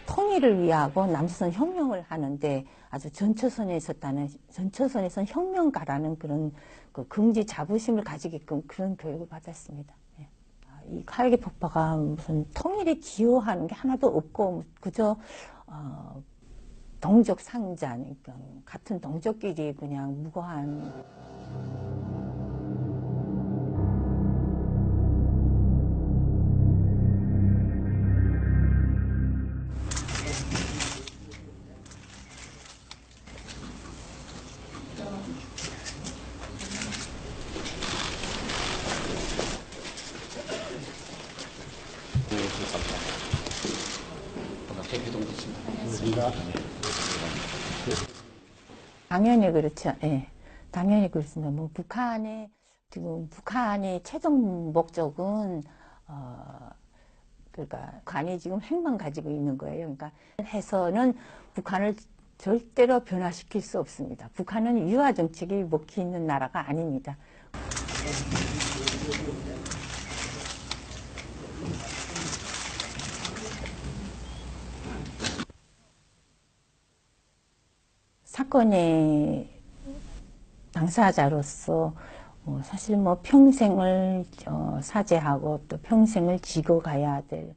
통일을 위하고 남조선 혁명을 하는데 아주 전초선에 있었다는, 전초선에선 혁명가라는 그런 그 긍지 자부심을 가지게끔 그런 교육을 받았습니다. 예. 이 칼기 폭파가 무슨 통일에 기여하는 게 하나도 없고 그저 동족 상잔, 그러니까 같은 동족끼리 그냥 무고한. 당연히 그렇죠. 예. 당연히 그렇습니다. 뭐 북한의 지금 북한의 최종 목적은 그러니까 북한이 지금 핵만 가지고 있는 거예요. 그러니까 해서는 북한을 절대로 변화시킬 수 없습니다. 북한은 유화 정책이 먹히 있는 나라가 아닙니다. 사건의 당사자로서 사실 뭐 평생을 사죄하고 또 평생을 지고 가야 될